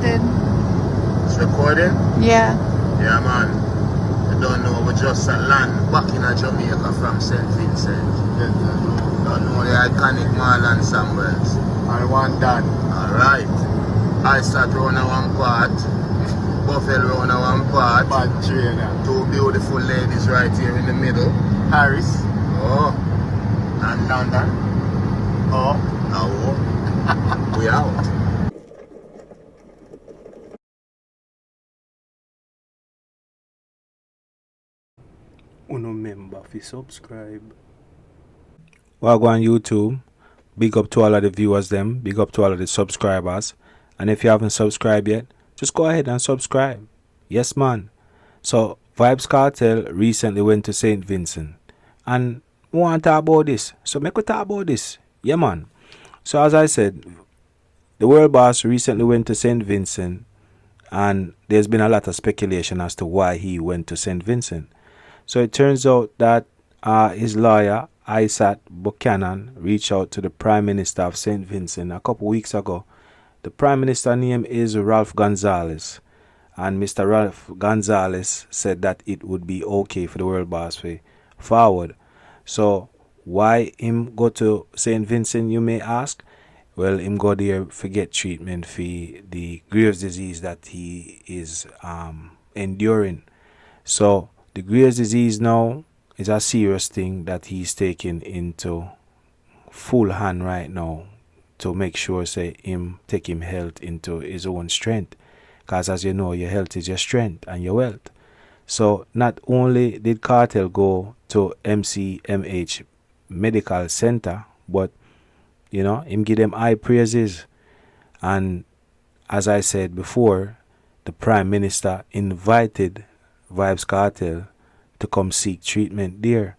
recording. It's recording? Yeah. Yeah, man. I don't know, we just land back in Jamaica from St Vincent. Don't know the iconic Marlon Samuels. I want that. Alright. I start round one part. Buffalo round one part. Bad trainer. Two beautiful ladies right here in the middle. Harris. Oh. And London. Oh. Oh. We out. Uno member fi subscribe. Well, go on YouTube. Big up to all of the viewers them. Big up to all of the subscribers. And if you haven't subscribed yet, just go ahead and subscribe. Yes, man. So, Vybz Kartel recently went to St Vincent. And we want to talk about this. So, make we talk about this. Yeah, man. So, as I said, the world boss recently went to St Vincent. And there's been a lot of speculation as to why he went to St Vincent. So it turns out that his lawyer, Isaac Buchanan, reached out to the Prime Minister of St. Vincent a couple weeks ago. The Prime Minister's name is Ralp Gonsalves. And Mr. Ralp Gonsalves said that it would be okay for the world boss way forward. So why him go to St. Vincent, you may ask? Well, him go there for get treatment for the Graves' disease that he is enduring. So the Graves' disease now is a serious thing that he's taking into full hand right now to make sure say him take him health into his own strength. Because as you know, your health is your strength and your wealth. So not only did Kartel go to MCMH Medical Center, but you know, him give them high praises. And as I said before, the Prime Minister invited Vybz Kartel to come seek treatment there,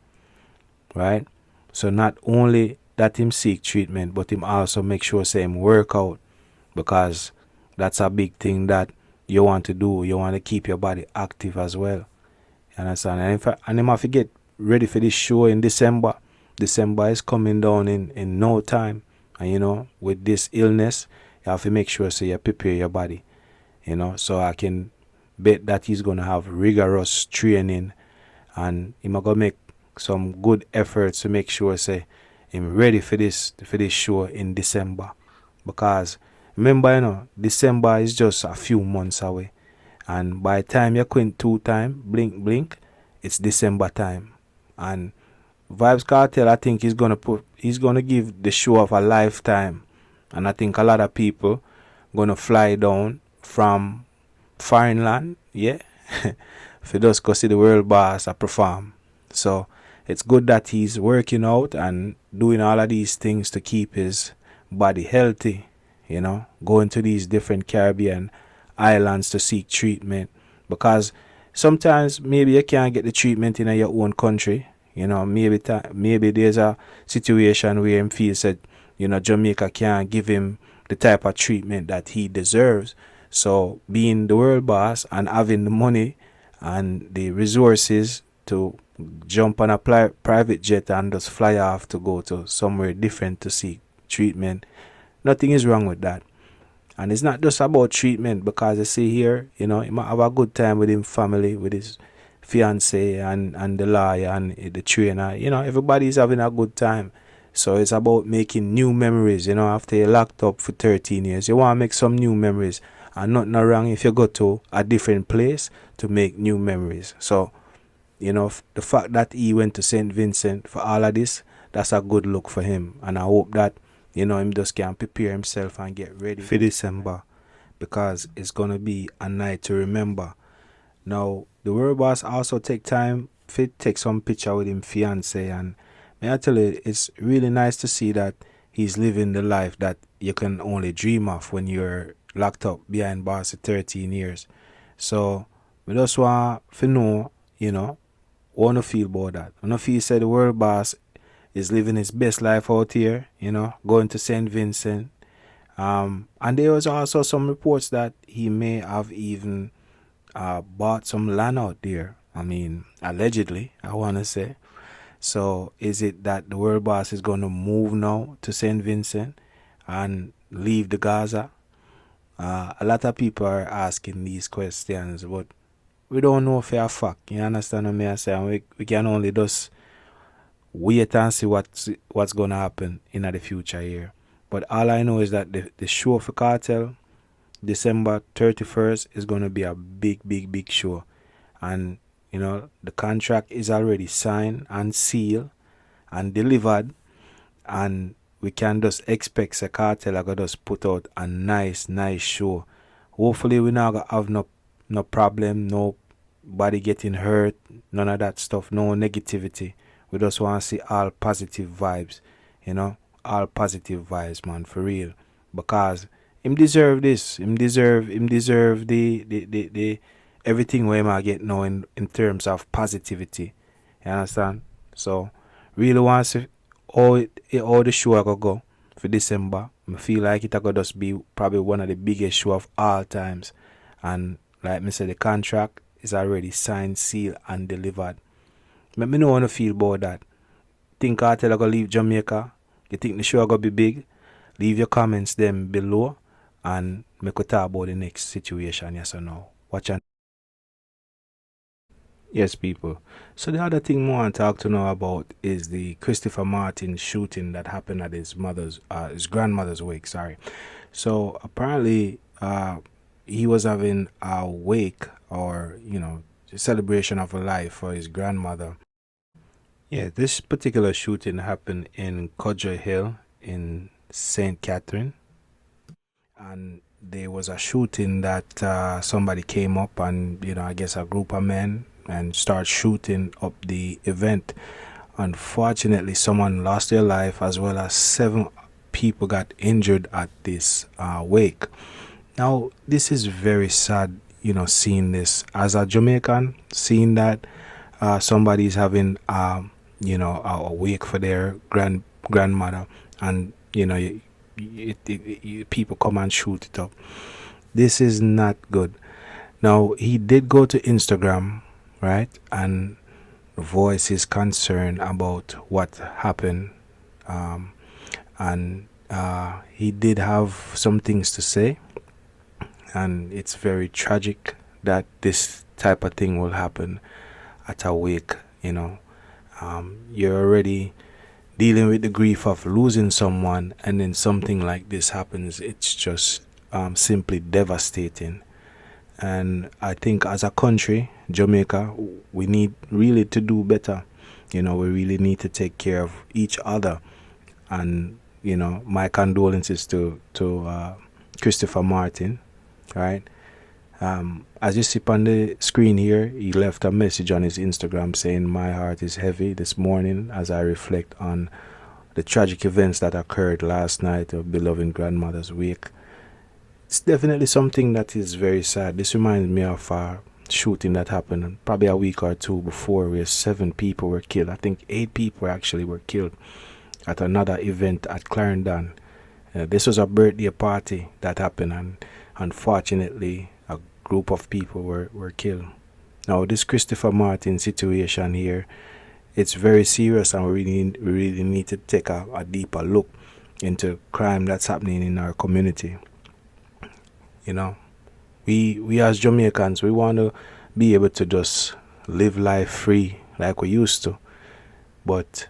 right? So not only that him seek treatment, but him also make sure say him work out, because that's a big thing that you want to do. You want to keep your body active as well. You understand? And him have to get ready for this show in December. December is coming down in no time. And you know, with this illness, you have to make sure so you prepare your body. You know, so I can bet that he's gonna have rigorous training, and he's gonna make some good efforts to make sure say him ready for this show in December. Because remember, you know, December is just a few months away, and by the time you quint 2 times, blink, it's December time. And Vybz Kartel, I think he's gonna give the show of a lifetime, and I think a lot of people gonna fly down from foreign land, yeah, for just go see the world boss perform. So it's good that he's working out and doing all of these things to keep his body healthy, you know, going to these different Caribbean islands to seek treatment, because sometimes maybe you can't get the treatment in your own country. You know, maybe there's a situation where him feels that, you know, Jamaica can't give him the type of treatment that he deserves. So being the world boss and having the money and the resources to jump on a private jet and just fly off to go to somewhere different to seek treatment, nothing is wrong with that. And it's not just about treatment, because you see here, you know, he might have a good time with his family, with his fiance and the lawyer and the trainer. You know, everybody's having a good time. So it's about making new memories. You know, after you're locked up for 13 years, you want to make some new memories. And nothing wrong if you go to a different place to make new memories. So, you know, the fact that he went to St. Vincent for all of this, that's a good look for him. And I hope that, you know, him just can prepare himself and get ready for December, because it's going to be a night to remember. Now, the world boss also take time to take some picture with him fiance, and may I tell you, it's really nice to see that he's living the life that you can only dream of when you're locked up behind bars for 13 years. So we just want to know, you know, want to feel about that. I don't feel said the world boss is living his best life out here, you know, going to St. Vincent. And there was also some reports that he may have even bought some land out there. I mean, allegedly, I want to say. So is it that the world boss is going to move now to St. Vincent and leave the Gaza? A lot of people are asking these questions, but we don't know for a fact. You understand what I say? We can only just wait and see what's gonna happen in the future here. But all I know is that the show for Cartel, December 31st, is gonna be a big show. And the contract is already signed and sealed and delivered, and we can just expect the Cartel are gonna just put out a nice show. Hopefully we not gonna have no problem, nobody getting hurt, none of that stuff, no negativity. We just want to see all positive vibes, all positive vibes, man, for real. Because him deserve this. Him deserve the everything we might get now in terms of positivity. You understand? So really want to see all the show I go for December. I feel like it gonna just be probably one of the biggest show of all times. And like me said, the contract is already signed, sealed, and delivered. Let me know how you feel about that. Think Cartel gonna leave Jamaica? You think the show gonna be big? Leave your comments them below, and make we talk about the next situation, yes or no. Watch out. Yes, people. So the other thing I want to talk to now about is the Christopher Martin shooting that happened at his grandmother's wake. Sorry. So apparently, he was having a wake, or celebration of a life for his grandmother. Yeah, this particular shooting happened in Codger Hill in St. Catherine, and there was a shooting that somebody came up and I guess a group of men and start shooting up the event. Unfortunately, someone lost their life, as well as 7 people got injured at this wake. Now, this is very sad, seeing this as a Jamaican, seeing that somebody's having a wake for their grandmother, and people come and shoot it up. This is not good. Now, he did go to Instagram, right, and voice his concern about what happened, and he did have some things to say, and it's very tragic that this type of thing will happen at a wake. You're already dealing with the grief of losing someone, and then something like this happens. It's just simply devastating. And I think as a country, Jamaica, we need really to do better. We really need to take care of each other. And my condolences to Christopher Martin, right? As you see on the screen here, he left a message on his Instagram saying, "My heart is heavy this morning as I reflect on the tragic events that occurred last night of beloved grandmother's wake." It's definitely something that is very sad. This reminds me of a shooting that happened probably a week or two before, where 7 people were killed. I think 8 people actually were killed at another event at Clarendon. This was a birthday party that happened, and unfortunately a group of people were killed. Now, this Christopher Martin situation here, it's very serious, and we really need to take a deeper look into crime that's happening in our community. We as Jamaicans, we want to be able to just live life free like we used to. But,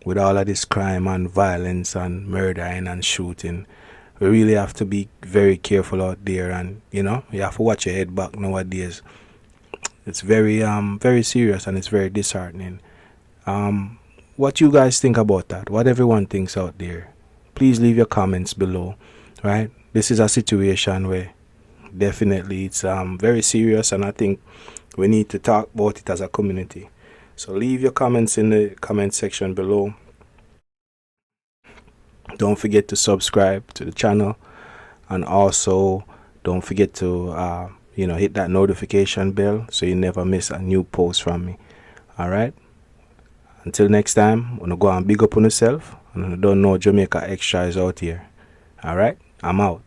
with all of this crime and violence and murdering and shooting, we really have to be very careful out there, and, you have to watch your head back nowadays. It's very serious, and it's very disheartening. What you guys think about that? What everyone thinks out there? Please leave your comments below, right? This is a situation where definitely it's very serious, and I think we need to talk about it as a community. So leave your comments in the comment section below. Don't forget to subscribe to the channel, and also don't forget to hit that notification bell so you never miss a new post from me. Alright, until next time, I'm gonna go and big up on yourself, and I don't know Jamaica Extra is out here. Alright, I'm out.